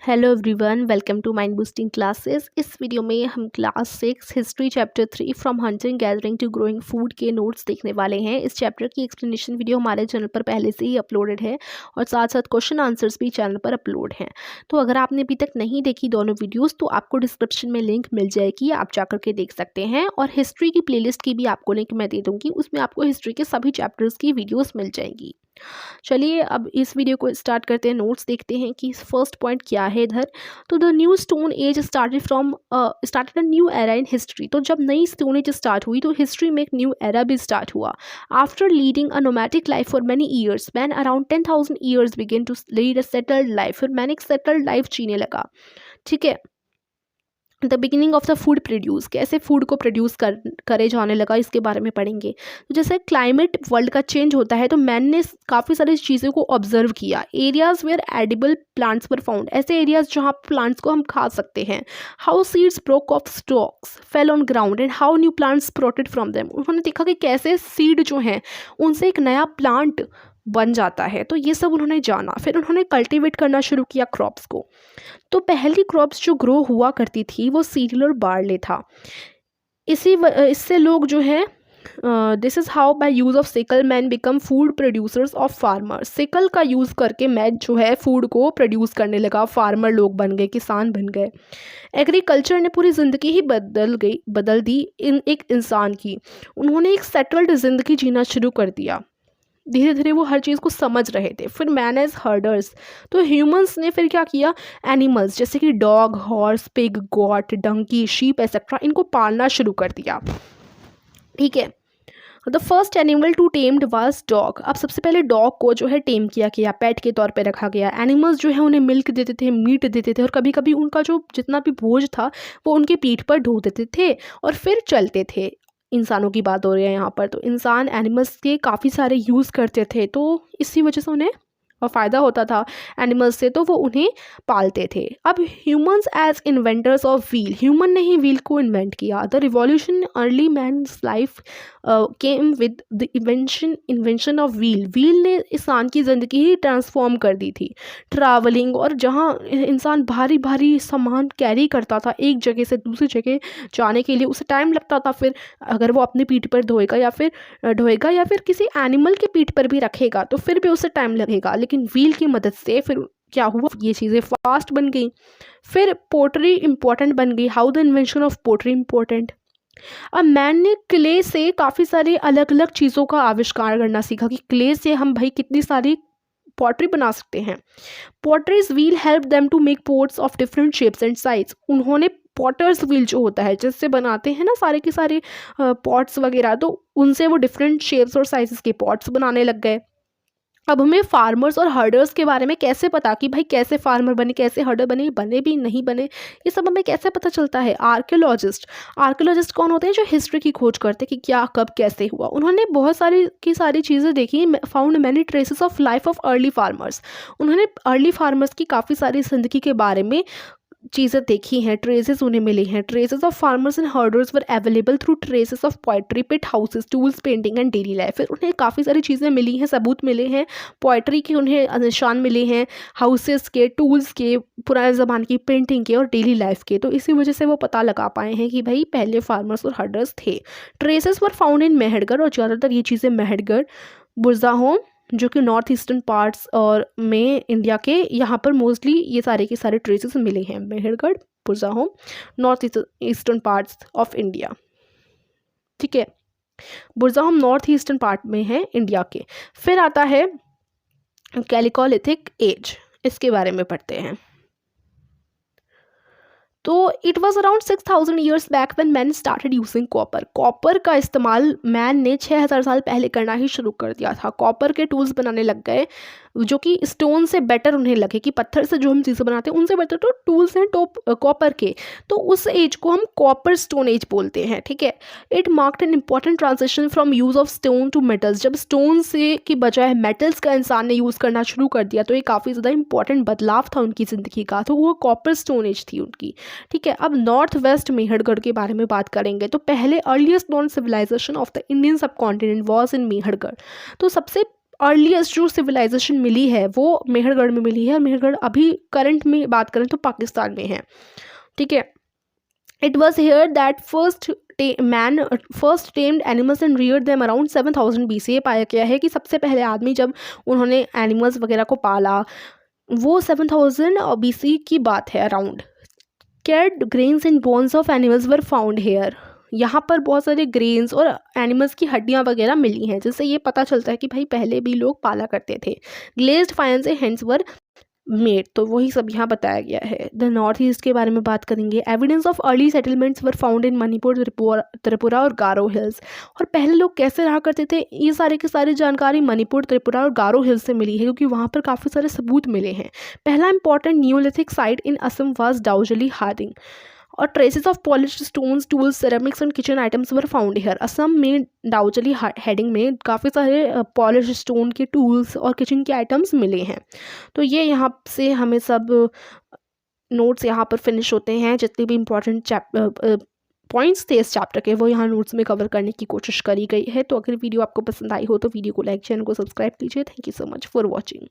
Hello everyone, welcome to mind boosting classes. इस video में हम class 6 history chapter 3 from hunting gathering to growing food के notes देखने वाले हैं। इस चैप्टर की एक्सप्लेनेशन वीडियो हमारे चैनल पर पहले से ही अपलोडेड है और साथ साथ क्वेश्चन आंसर्स भी चैनल पर अपलोड हैं। तो अगर आपने अभी तक नहीं देखी दोनों वीडियोज़ तो आपको डिस्क्रिप्शन में लिंक मिल जाएगी, आप जाकर के देख सकते हैं। और हिस्ट्री की प्लेलिस्ट की भी आपको लिंक मैं दे दूँगी, उसमें आपको हिस्ट्री के सभी चैप्टर्स की वीडियोज़ मिल जाएंगी। चलिए अब इस वीडियो को स्टार्ट करते हैं। नोट्स देखते हैं कि फर्स्ट पॉइंट क्या है इधर। तो the new stone age started a new era in history. तो जब नई स्टोन एज स्टार्ट हुई तो हिस्ट्री में एक न्यू एरा भी स्टार्ट हुआ। After leading a nomadic life for many years, man around 10,000 years begin to lead a settled life. फिर मैंने एक सेटल्ड लाइफ जीने लगा। ठीक है। The beginning of the food produce, कैसे फूड को प्रोड्यूस करे जाने लगा, इसके बारे में पढ़ेंगे। तो जैसे क्लाइमेट वर्ल्ड का चेंज होता है तो मैन ने काफ़ी सारी चीज़ों को ऑब्जर्व किया। Areas where edible plants were found, ऐसे एरियाज जहाँ प्लांट्स को हम खा सकते हैं। How seeds broke off stalks fell on ground and how new plants sprouted from them. उन्होंने देखा कि कैसे सीड जो हैं उनसे एक नया प्लांट बन जाता है, तो ये सब उन्होंने जाना। फिर उन्होंने कल्टीवेट करना शुरू किया क्रॉप्स को। तो पहली क्रॉप्स जो ग्रो हुआ करती थी वो सीरियल और बार्ले था। इससे लोग जो है this is how by use of sickle man become food producers of farmers. Sickle का यूज़ करके मैन जो है फूड को प्रोड्यूस करने लगा, फार्मर लोग बन गए, किसान बन गए। एग्रीकल्चर ने पूरी ज़िंदगी ही बदल दी एक इंसान की। उन्होंने एक सेटल्ड ज़िंदगी जीना शुरू कर दिया। धीरे धीरे वो हर चीज़ को समझ रहे थे। फिर मैन एज हर्डर्स, तो ह्यूमंस ने फिर क्या किया, एनिमल्स जैसे कि dog, horse, pig, goat, donkey, sheep etcetera, इनको पालना शुरू कर दिया। ठीक है। The first animal to tamed was dog. अब सबसे पहले डॉग को जो है टेम किया गया, पेट के तौर पे रखा गया। एनिमल्स जो है उन्हें मिल्क देते थे, मीट देते थे और कभी कभी उनका जो जितना भी बोझ था वो उनकी पीठ पर ढो देते थे और फिर चलते थे। इंसानों की बात हो रही है यहाँ पर, तो इंसान एनिमल्स के काफ़ी सारे यूज़ करते थे, तो इसी वजह से उन्हें फ़ायदा होता था एनिमल्स से, तो वो उन्हें पालते थे। अब humans as inventors of wheel, human ने ही व्हील को इन्वेंट किया। The revolution early man's life came with the invention of wheel. Wheel ने इंसान की ज़िंदगी ही ट्रांसफॉर्म कर दी थी। ट्रैवलिंग, और जहाँ इंसान भारी भारी सामान कैरी करता था एक जगह से दूसरी जगह जाने के लिए, उसे टाइम लगता था। फिर अगर वो अपनी पीठ पर ढोएगा या फिर किसी एनिमल की पीठ पर भी रखेगा तो फिर भी उसे टाइम लगेगा, लेकिन व्हील की मदद से फिर क्या हुआ, ये चीज़ें फास्ट बन गई। फिर पोटरी इंपॉर्टेंट बन गई। How the invention of pottery important. अब मैन ने क्ले से काफ़ी सारी अलग अलग चीज़ों का आविष्कार करना सीखा कि क्ले से हम भाई कितनी सारी पॉटरी बना सकते हैं। Pottery's wheel help them to make pots of different shapes and size. उन्होंने पॉटर्स व्हील जो होता है जिससे बनाते हैं ना सारे के सारे पॉट्स वगैरह, तो उनसे वो डिफरेंट शेप्स और साइजेस के पॉट्स बनाने लग गए। अब हमें फार्मर्स और हर्डर्स के बारे में कैसे पता कि भाई कैसे फार्मर बने, कैसे हर्डर बने, बने भी नहीं बने, ये सब हमें कैसे पता चलता है। आर्कियोलॉजिस्ट कौन होते हैं, जो हिस्ट्री की खोज करते हैं कि क्या कब कैसे हुआ। उन्होंने बहुत सारी चीज़ें देखी, found many traces of life of early farmers. उन्होंने अर्ली फार्मर्स की काफ़ी सारी जिंदगी के बारे में चीज़ें देखी हैं, ट्रेसेस उन्हें मिली हैं। Traces of farmers and herders were available through traces of pottery, pit houses, tools, painting and daily life. फिर उन्हें काफ़ी सारी चीज़ें मिली हैं, सबूत मिले हैं, पोइट्री के उन्हें निशान मिले हैं, हाउसेस के, टूल्स के, पुराने ज़माने की पेंटिंग के और डेली लाइफ के। तो इसी वजह से वो पता लगा पाए हैं कि भाई पहले फार्मर्स और हर्डर्स थे। Traces were found in Mehrgarh, और ज़्यादातर ये चीज़ें मेहरगढ़, बुरज़ाहोम जो कि नॉर्थ ईस्टर्न पार्ट्स और में इंडिया के, यहाँ पर मोस्टली ये सारे के सारे ट्रेसेस मिले हैं। Mehrgarh, Burzahom, north eastern parts of India. ठीक है, बुरज़ाहोम नॉर्थ ईस्टर्न पार्ट में है इंडिया के। फिर आता है कैलिकोलिथिक एज, इसके बारे में पढ़ते हैं। तो it was around 6,000 years back when man started using copper. Copper का इस्तेमाल मैन ने 6,000 साल पहले करना ही शुरू कर दिया था। कॉपर के टूल्स बनाने लग गए जो कि स्टोन से बेटर उन्हें लगे, कि पत्थर से जो हम चीज़ें बनाते हैं उनसे बेटर तो टूल्स हैं कॉपर के। तो उस एज को हम कॉपर स्टोन एज बोलते हैं। ठीक है। It marked an important transition from use of stone to metals. जब स्टोन से की बजाय मेटल्स का इंसान ने यूज़ करना शुरू कर दिया तो ये काफ़ी ज़्यादा इंपॉर्टेंट बदलाव था उनकी ज़िंदगी का, तो वो कॉपर स्टोन एज थी उनकी। ठीक है। अब नॉर्थ वेस्ट मेहरगढ़ के बारे में बात करेंगे। तो पहले earliest known civilisation of the Indian subcontinent was in Mehrgarh. तो सबसे अर्लीस्ट जो सिविलाइजेशन मिली है वो मेहरगढ़ में मिली है, और मेहरगढ़ अभी करंट में बात करें तो पाकिस्तान में है, ठीक है। It was here that first tamed animals and Rudyard them around 7000 BC। ये पाया गया है कि सबसे पहले आदमी जब उन्होंने एनिमल्स वगैरह को पाला वो 7000 BC की बात है अराउंड। कैड grains and bones of animals were found here. यहाँ पर बहुत सारे ग्रेन्स और एनिमल्स की हड्डियाँ वगैरह मिली हैं, जिससे ये पता चलता है कि भाई पहले भी लोग पाला करते थे। Glazed faience and hands were made, तो वही सब यहाँ बताया गया है। द नॉर्थ ईस्ट के बारे में बात करेंगे। Evidence of early settlements were found in Manipur, Tripura और गारो हिल्स। और पहले लोग कैसे रहा करते थे, ये सारे की सारी जानकारी मणिपुर, त्रिपुरा और गारो हिल्स से मिली है, क्योंकि वहाँ पर काफ़ी सारे सबूत मिले हैं। पहला important neolithic site in Assam was Daojali Hading, और traces of polished stones, tools, ceramics and kitchen items were found here. Assam में डाउजली हेडिंग में काफ़ी सारे पॉलिश्ड स्टोन के टूल्स और किचन के आइटम्स मिले हैं। तो ये यहाँ से हमें सब नोट्स यहाँ पर फिनिश होते हैं। जितने भी इम्पोर्टेंट पॉइंट्स थे इस चैप्टर के वो यहाँ नोट्स में कवर करने की कोशिश करी गई है। तो अगर वीडियो आपको पसंद आई हो तो वीडियो को लाइक, चैनल को सब्सक्राइब कीजिए। Thank you so much for watching.